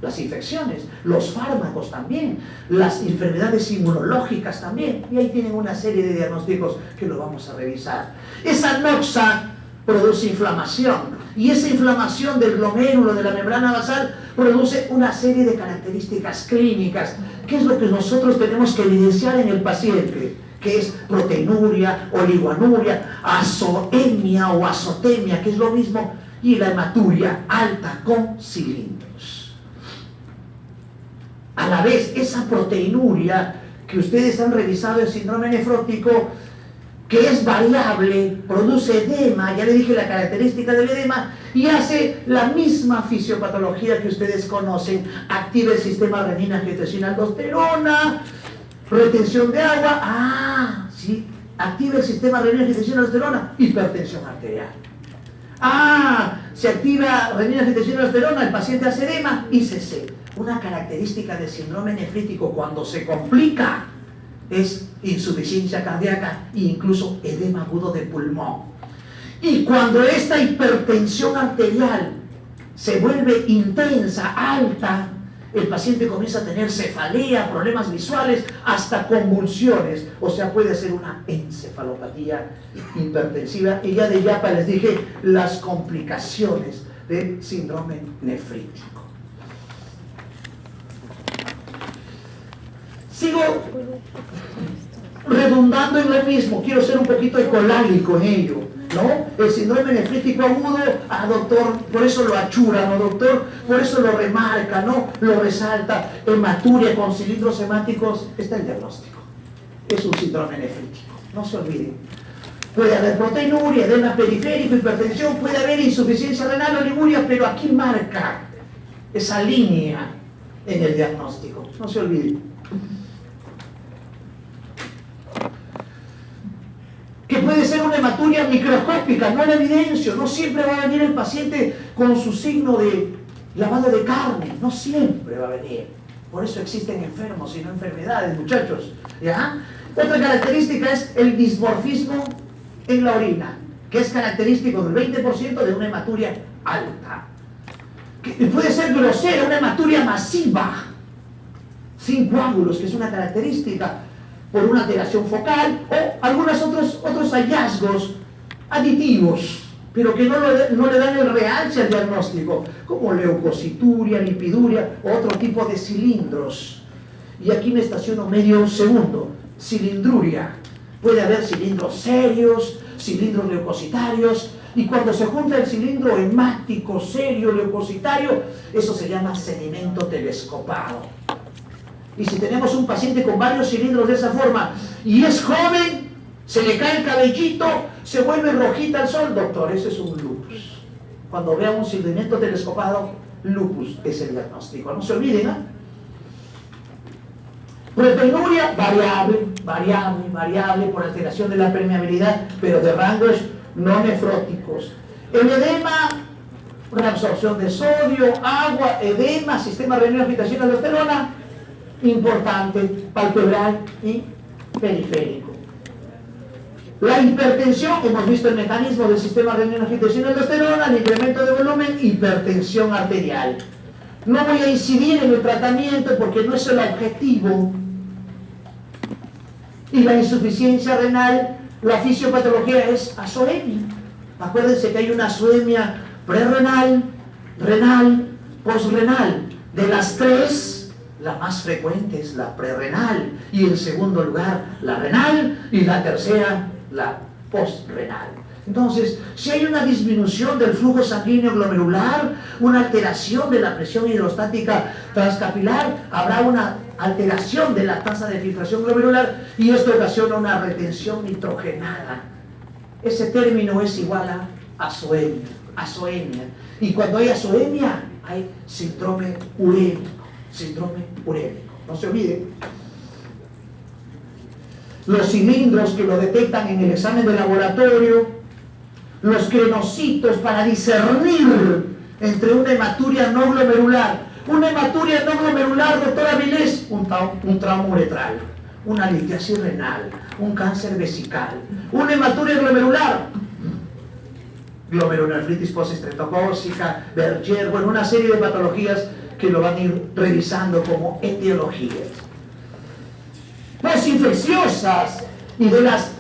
las infecciones, los fármacos también, las enfermedades inmunológicas también, y ahí tienen una serie de diagnósticos que lo vamos a revisar. Esa noxa produce inflamación, y esa inflamación del glomérulo, de la membrana basal, produce una serie de características clínicas. ¿Qué es lo que nosotros tenemos que evidenciar en el paciente? Que es proteinuria, oligoanuria, azoemia o azotemia, que es lo mismo, y la hematuria alta con cilindros. A la vez, esa proteinuria que ustedes han revisado en síndrome nefrótico, que es variable, produce edema, ya le dije la característica del edema, y hace la misma fisiopatología que ustedes conocen, activa el sistema renina-angiotensina-aldosterona, retención de agua, sí, activa el sistema renina-angiotensina-aldosterona, hipertensión arterial. Se activa renina-angiotensina-aldosterona, el paciente hace edema, ICC. Una característica del síndrome nefrítico cuando se complica es insuficiencia cardíaca e incluso edema agudo de pulmón. Y cuando esta hipertensión arterial se vuelve intensa, alta, el paciente comienza a tener cefalea, problemas visuales, hasta convulsiones. O sea, puede ser una encefalopatía hipertensiva. Y ya de yapa les dije las complicaciones del síndrome nefrítico. Sigo redundando en lo mismo, quiero ser un poquito ecolálico en ello, ¿no? El síndrome nefrítico agudo, doctor, por eso lo achura, ¿no, doctor? Por eso lo remarca, ¿no? Lo resalta. Hematuria con cilindros hemáticos, está el diagnóstico. Es un síndrome nefrítico, no se olviden. Puede haber proteinuria, edema periférico, hipertensión, puede haber insuficiencia renal, oliguria, pero aquí marca esa línea en el diagnóstico, no se olviden. Que puede ser una hematuria microscópica, no la evidencio, no siempre va a venir el paciente con su signo de lavado de carne, no siempre va a venir. Por eso existen enfermos y no enfermedades, muchachos, ¿ya? Otra característica es el dismorfismo en la orina, que es característico del 20% de una hematuria alta. Que puede ser grosera, una hematuria masiva, sin coágulos, que es una característica por una alteración focal o algunos otros hallazgos aditivos pero que no le dan el realce al diagnóstico, como leucocituria, lipiduria, otro tipo de cilindros. Y aquí me estaciono medio segundo. Cilindruria. Puede haber cilindros serios, cilindros leucocitarios, y cuando se junta el cilindro hemático, serio, leucocitario, eso se llama sedimento telescopado. Y si tenemos un paciente con varios cilindros de esa forma, y es joven, se le cae el cabellito, se vuelve rojita al sol, doctor, ese es un lupus. Cuando vea un sedimento telescopado, lupus es el diagnóstico. No se olviden, ¿eh? Proteinuria, variable por alteración de la permeabilidad, pero de rangos no nefróticos. El edema, reabsorción de sodio, agua, edema, sistema renal, angiotensina, aldosterona, importante, palpebral y periférico. La hipertensión, hemos visto el mecanismo del sistema renal, angiotensina, aldosterona, el incremento de volumen, hipertensión arterial. No voy a incidir en el tratamiento porque no es el objetivo. Y la insuficiencia renal, la fisiopatología es azoemia. Acuérdense que hay una azoemia prerrenal, renal, posrenal. De las tres, la más frecuente es la prerrenal, y en segundo lugar la renal, y la tercera la posrenal. Entonces, si hay una disminución del flujo sanguíneo glomerular, una alteración de la presión hidrostática transcapilar, habrá una alteración de la tasa de filtración glomerular, y esto ocasiona una retención nitrogenada. Ese término es igual a azoemia. Y cuando hay azoemia, hay síndrome urémico. No se olviden. Los cilindros que lo detectan en el examen de laboratorio, los crenocitos para discernir entre una hematuria no glomerular. Una hematuria no glomerular, doctora Vilés, un trauma uretral, una litiasis renal, un cáncer vesical. Una hematuria glomerular, glomerulonefritis postestreptocócica, Berger, bueno, una serie de patologías que lo van a ir revisando como etiologías. Posinfecciosas, y de las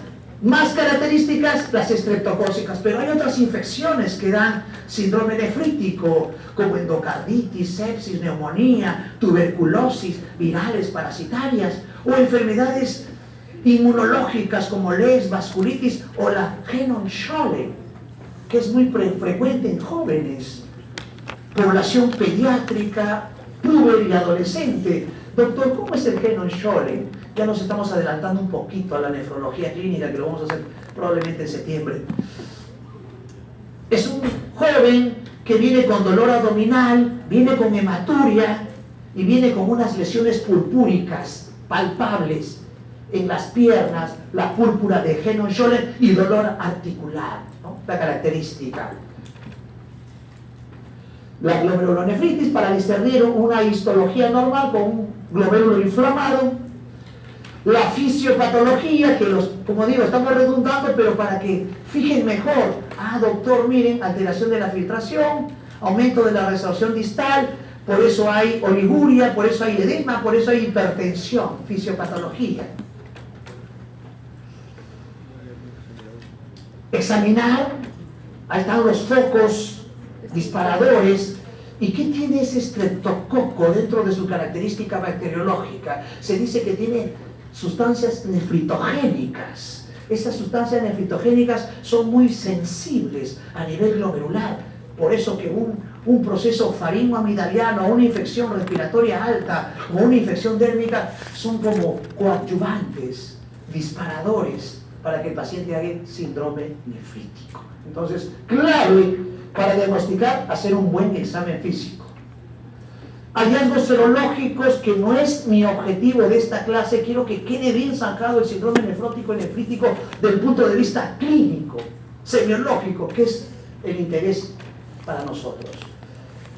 más características, las estreptocócicas, pero hay otras infecciones que dan síndrome nefrítico, como endocarditis, sepsis, neumonía, tuberculosis, virales, parasitarias, o enfermedades inmunológicas como LES, vasculitis o la Henon-Schollen, que es muy frecuente en jóvenes, población pediátrica, puber y adolescente. Doctor, ¿cómo es el Henon-Schollen? Ya nos estamos adelantando un poquito a la nefrología clínica, que lo vamos a hacer probablemente en septiembre. Es un joven que viene con dolor abdominal, viene con hematuria y viene con unas lesiones purpúricas palpables en las piernas, la púrpura de Henon-Schollen y dolor articular, ¿no? La característica. La glomerulonefritis, para discernir una histología normal con un glomérulo inflamado. La fisiopatología, que como digo, estamos redundando, pero para que fijen mejor. Ah, doctor, miren, alteración de la filtración, aumento de la resorción distal, por eso hay oliguria, por eso hay edema, por eso hay hipertensión, fisiopatología. Examinar, ahí están los focos disparadores. ¿Y qué tiene ese estreptococo dentro de su característica bacteriológica? Se dice que tiene sustancias nefritogénicas. Esas sustancias nefritogénicas son muy sensibles a nivel glomerular. Por eso que un proceso faringoamigdaliano, una infección respiratoria alta o una infección dérmica son como coadyuvantes, disparadores para que el paciente haga síndrome nefrítico. Entonces, clave para diagnosticar, hacer un buen examen físico. Hallazgos serológicos, que no es mi objetivo de esta clase, quiero que quede bien sacado el síndrome nefrótico y nefrítico del punto de vista clínico, semiológico, que es el interés para nosotros.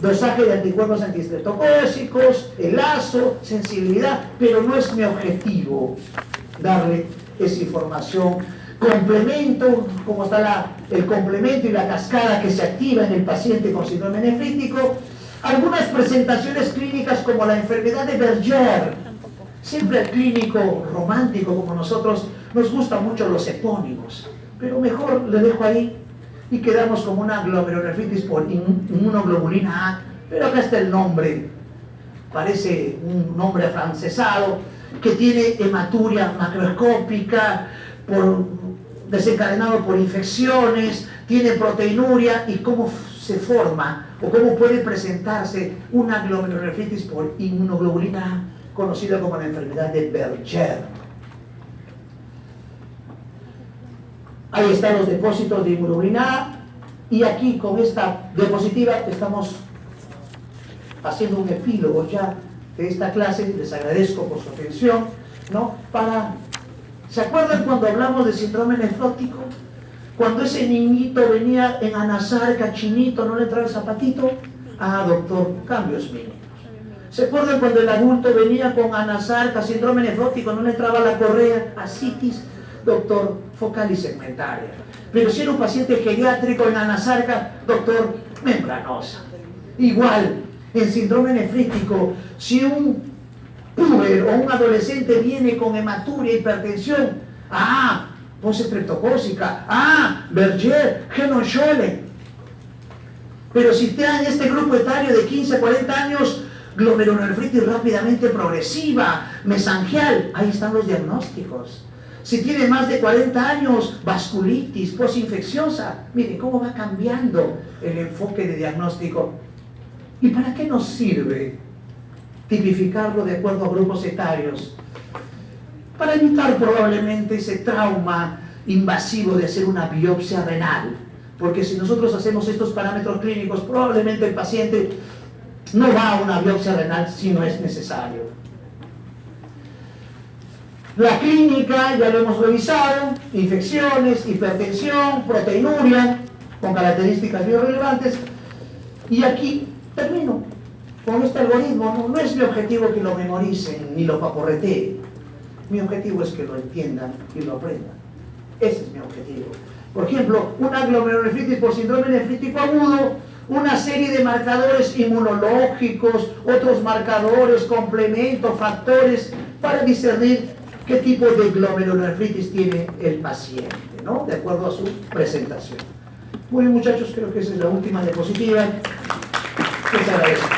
Dosaje de anticuerpos antiestreptocócicos, el lazo, sensibilidad, pero no es mi objetivo darle esa información. Complemento, como está el complemento y la cascada que se activa en el paciente con síndrome nefrítico. Algunas presentaciones clínicas como la enfermedad de Berger. Siempre al clínico romántico como nosotros nos gustan mucho los epónimos, pero mejor le dejo ahí y quedamos como una glomerulonefritis por inmunoglobulina A, pero acá está el nombre, parece un nombre afrancesado, que tiene hematuria macroscópica, desencadenado por infecciones, tiene proteinuria, y cómo se forma o cómo puede presentarse una glomerulonefritis por inmunoglobulina A, conocida como la enfermedad de Berger. Ahí están los depósitos de inmunoglobulina A, y aquí con esta diapositiva estamos haciendo un epílogo ya de esta clase. Les agradezco por su atención, ¿no? ¿Se acuerdan cuando hablamos de síndrome nefrótico? Cuando ese niñito venía en anasarca, chinito, no le entraba el zapatito. Ah, doctor, cambios mínimos. ¿Se acuerdan cuando el adulto venía con anasarca, síndrome nefrótico, no le entraba la correa, ascitis? Doctor, focal y segmentaria. Pero si era un paciente geriátrico en anasarca, doctor, membranosa. Igual, en síndrome nefrítico, si un puber o un adolescente viene con hematuria, hipertensión, post-estreptocócica, Berger, Henon-Scholle. Pero si está en este grupo etario de 15 a 40 años, glomerulonefritis rápidamente progresiva, mesangial, ahí están los diagnósticos. Si tiene más de 40 años, vasculitis postinfecciosa, miren cómo va cambiando el enfoque de diagnóstico. ¿Y para qué nos sirve tipificarlo de acuerdo a grupos etarios? Para evitar probablemente ese trauma invasivo de hacer una biopsia renal, porque si nosotros hacemos estos parámetros clínicos, probablemente el paciente no va a una biopsia renal si no es necesario. La clínica ya lo hemos revisado: infecciones, hipertensión, proteinuria, con características biorrelevantes. Y aquí termino con este algoritmo. No es mi objetivo que lo memoricen ni lo paporreteen. Mi objetivo es que lo entiendan y lo aprendan. Ese es mi objetivo. Por ejemplo, una glomerulonefritis por síndrome nefrítico agudo, una serie de marcadores inmunológicos, otros marcadores, complementos, factores, para discernir qué tipo de glomerulonefritis tiene el paciente, ¿no? De acuerdo a su presentación. Muy bien, muchachos, creo que esa es la última diapositiva. Les agradezco.